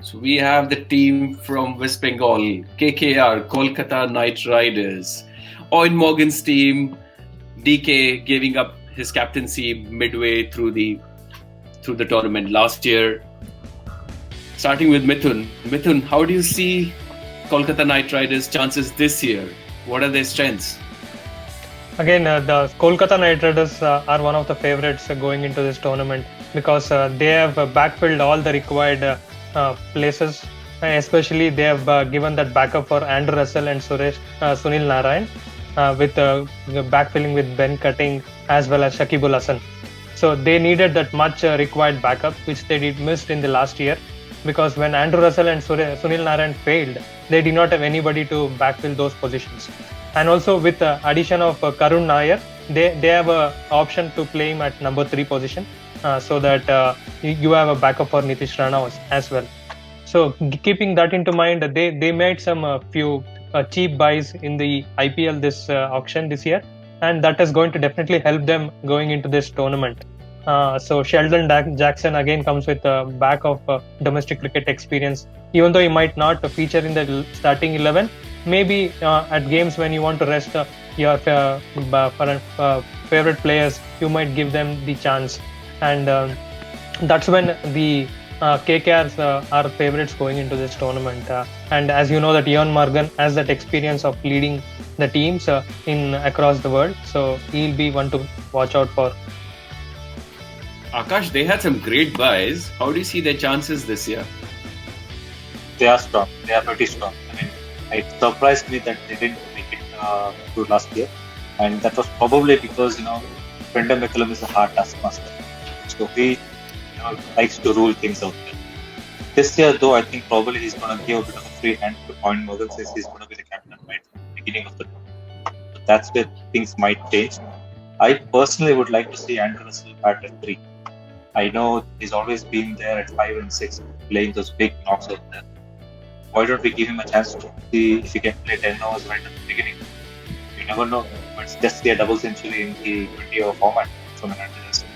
So we have the team from West Bengal, KKR, Kolkata Knight Riders. Owen Morgan's team, DK giving up his captaincy midway through the tournament last year. Starting with Mithun. Mithun, how do you see Kolkata Knight Riders' chances this year? What are their strengths? Again, the Kolkata Knight Riders are one of the favorites going into this tournament because they have backfilled all the required places. Especially, they have given that backup for Andrew Russell and Sunil Narayan, with backfilling with Ben Cutting as well as Shakibul Hasan. So they needed that much required backup, which they did missed in the last year, because when Andrew Russell and Sunil Narayan failed, they did not have anybody to backfill those positions. And also with the addition of Karun Nair, they have an option to play him at number 3 position, so that you have a backup for Nitish Rana as well. So keeping that into mind, they made some few cheap buys in the IPL this auction this year, and that is going to definitely help them going into this tournament. So Sheldon Jackson again comes with a back of domestic cricket experience. Even though he might not feature in the starting 11, maybe at games when you want to rest your favorite players, you might give them the chance. And that's when the KKRs are favorites going into this tournament. And as you know, that Ian Morgan has that experience of leading the teams in across the world, so he'll be one to watch out for. Akash, they had some great buys. How do you see their chances this year? They are strong. They are pretty strong. I mean, it surprised me that they didn't make it to last year, and that was probably because Brendan McCullum is a hard taskmaster, so he likes to rule things out there. This year, though, I think probably he's going to give a bit of a free hand to Owen Morgan since he's going to be the captain right from the beginning of the tournament. So that's where things might change. I personally would like to see Andrew Russell bat at 3. I know he's always been there at 5 and 6, playing those big knocks out there. Why don't we give him a chance to see if he can play 10 overs right at the beginning? You never know. But just see a double century in the 20-over format from an Andrew Russell.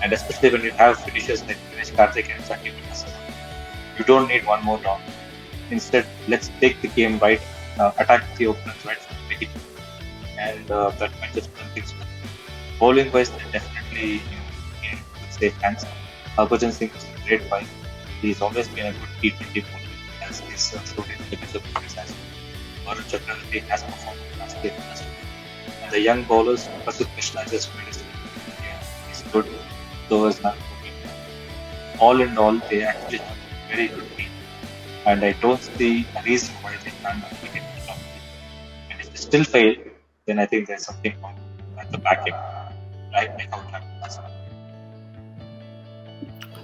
And especially when you have finishers like Dinesh Karthik and Shakibul Hasan, you don't need one more round. Instead, let's take the game right, attack the openers right from the beginning, and that might just turn things around. Bowling wise, they definitely in good safe hands. Harbhajan Singh is a great fight. He's always been a good T20 bowler, as he's showed in the major players as well. Varun Chakravarti has performed last year as well. And the young bowlers, Prasidh Krishna just made his debut. He's good. So is Nath. All in all, they actually have a very good team, and I don't see a reason why they can't make it to the top. And if they still fail, then I think there's something wrong at the back end. Right? Like how it happened last time.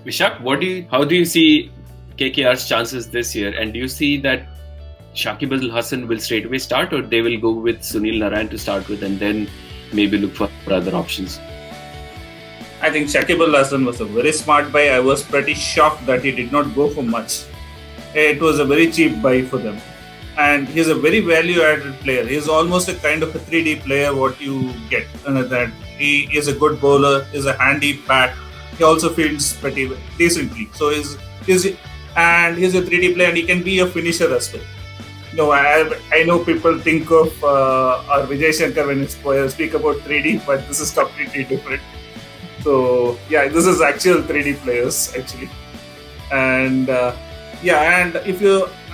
Vishak, how do you see KKR's chances this year? And do you see that Shakibul Hasan will straight away start, or they will go with Sunil Narayan to start with and then maybe look for other options? I think Shakibul Hasan was a very smart buy. I was pretty shocked that he did not go for much. It was a very cheap buy for them. And he's a very value-added player. He's almost a kind of a 3D player, what you get. That he is a good bowler, is a handy bat. He also fields pretty decently. So he's a 3D player, and he can be a finisher as well. I know people think of or Vijay Shankar when you speak about 3D, but this is completely different. So this is actual 3D players actually, and and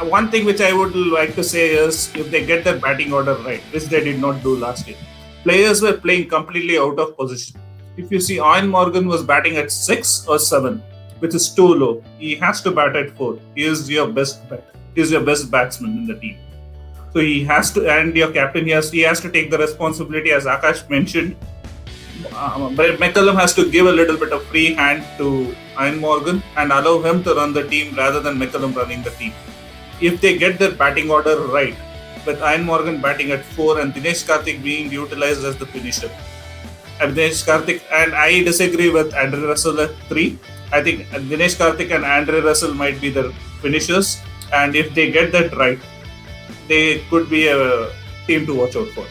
one thing which I would like to say is if they get their batting order right, which they did not do last year, players were playing completely out of position. If you see, Ian Morgan was batting at 6 or 7, which is too low. He has to bat at 4. He is your best bat. He is your best batsman in the team. So he has to, and your captain, he has to take the responsibility, as Akash mentioned. But McCullum has to give a little bit of free hand to Ian Morgan and allow him to run the team rather than McCullum running the team. If they get their batting order right, with Ian Morgan batting at 4 and Dinesh Karthik being utilized as the finisher. Dinesh Karthik, and I disagree with Andrew Russell at 3. I think Dinesh Karthik and Andrew Russell might be the finishers, and if they get that right, they could be a team to watch out for.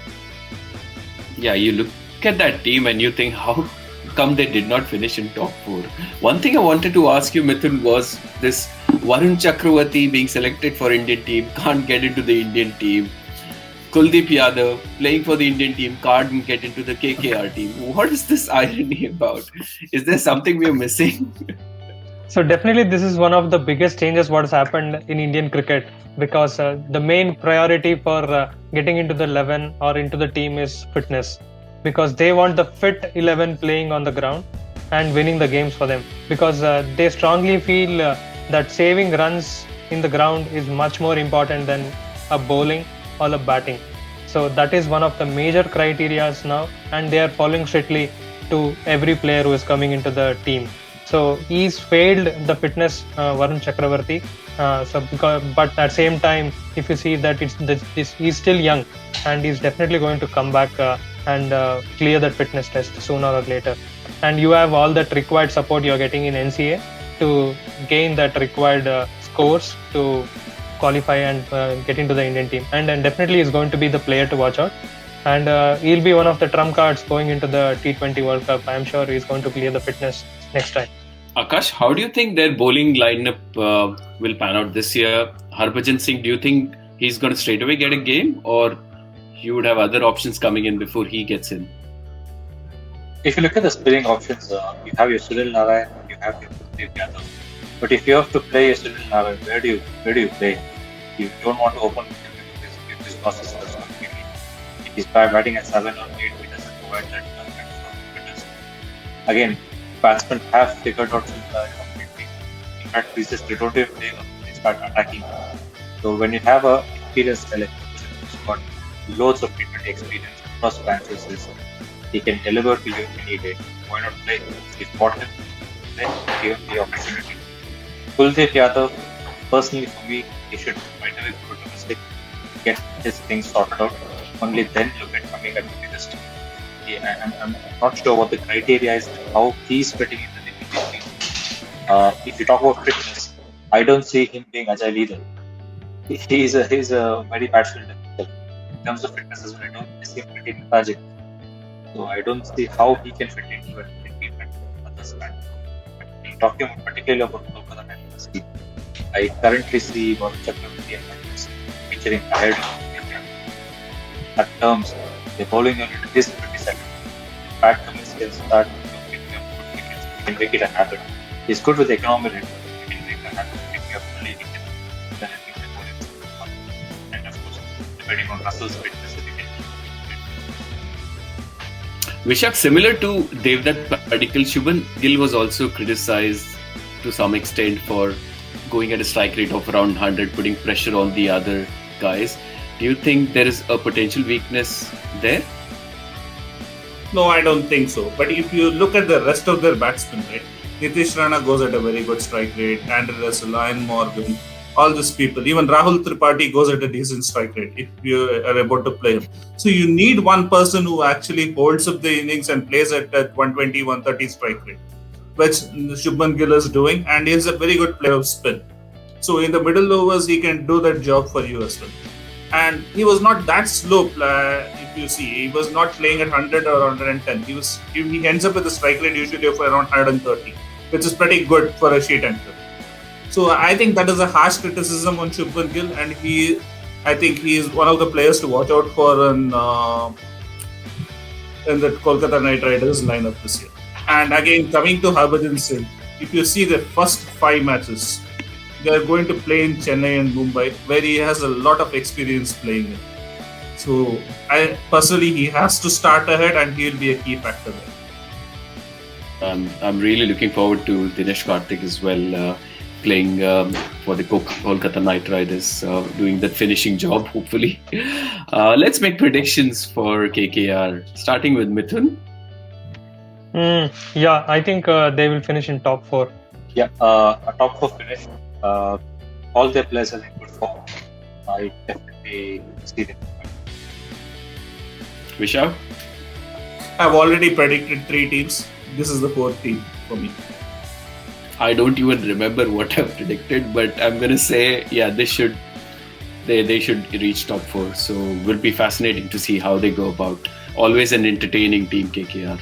Yeah, you look at that team and you think, how come they did not finish in top 4. One thing I wanted to ask you, Mithun, was this Varun Chakravarti being selected for Indian team, can't get into the Indian team. Kuldeep Yadav playing for the Indian team, can't get into the KKR team. What is this irony about? Is there something we are missing? So definitely this is one of the biggest changes what has happened in Indian cricket, because the main priority for getting into the 11 or into the team is fitness, because they want the fit 11 playing on the ground and winning the games for them, because they strongly feel that saving runs in the ground is much more important than a bowling or a batting. So that is one of the major criterias now, and they are following strictly to every player who is coming into the team. So he's failed the fitness, Varun Chakravarti. But at the same time, if you see that he's still young, and he's definitely going to come back and clear that fitness test sooner or later. And you have all that required support you're getting in NCA to gain that required scores to qualify and get into the Indian team. And definitely is going to be the player to watch out. And he'll be one of the trump cards going into the T20 World Cup. I'm sure he's going to clear the fitness next time. Akash, how do you think their bowling lineup will pan out this year? Harbhajan Singh, do you think he's going to straight away get a game, or you would have other options coming in before he gets in? If you look at the spinning options, you have your Sunil Narayan, you have your Kuldeep Yadav. But if you have to play your Sunil Narayan, where do you play? You don't want to open with his losses completely. If he's batting at 7 or 8, he doesn't provide that kind of fitness. Again, batsmen have figured out completely. In fact, they don't even play, they start attacking. So when you have a experienced selector who's got loads of T20 experience across franchises, he can deliver to you any day. Why not play? If bought him, then give him the opportunity. Kuldeep Yadav, personally for me, he should right away go to domestic, get his things sorted out. Only then look at coming up with this team. I'm not sure what the criteria is, how he's fitting into the Indian team. If you talk about fitness, I don't see him being agile either. He's a very batsman himself. In terms of fitness as well, I don't see him fitting lethargic. So I don't see how he can fit into an Indian team at this time. But talking particularly about Kolkata Knight Riders team, I currently see Varun Chakravarti and Sanjay featuring ahead of India. At terms, the bowling unit is pretty set. Pat Cummins can start picking up good wickets. He can make it a habit. He's good with the economy rate. He can make a habit picking up early wickets. Then I think the bowling is fun. And of course, depending on Russell's fitness, he can. Vishak, similar to Devdutt Padikkal, Shubman Gill was also criticized to some extent for going at a strike rate of around 100, putting pressure on the other guys. Do you think there is a potential weakness there? No, I don't think so. But if you look at the rest of their batsmen, right? Nitish Rana goes at a very good strike rate, Andrew Russell, Ian Morgan, all these people. Even Rahul Tripathi goes at a decent strike rate if you are about to play him. So you need one person who actually holds up the innings and plays at that 120, 130 strike rate, which Shubman Gill is doing, and he is a very good player of spin. So in the middle overs, he can do that job for you as well. And he was not that slow. If you see, he was not playing at 100 or 110. He ends up with a strike rate usually of around 130, which is pretty good for a sheet anchor. So I think that is a harsh criticism on Shubman Gill, and I think he is one of the players to watch out for in the Kolkata Knight Riders lineup this year. And again, coming to Harbhajan Singh, if you see the first 5 matches, they are going to play in Chennai and Mumbai, where he has a lot of experience playing in. So personally, he has to start ahead, and he will be a key factor there. I'm really looking forward to Dinesh Karthik as well, playing for the Kolkata Knight Riders, doing that finishing job, hopefully. Let's make predictions for KKR, starting with Mithun. Yeah, I think they will finish in top 4. Yeah, a top 4 finish. All their players are in good form. I definitely see them. Vishak? I've already predicted 3 teams. This is the 4th team for me. I don't even remember what I've predicted, but I'm going to say, yeah, they should reach top 4. So will be fascinating to see how they go about. Always an entertaining team, KKR.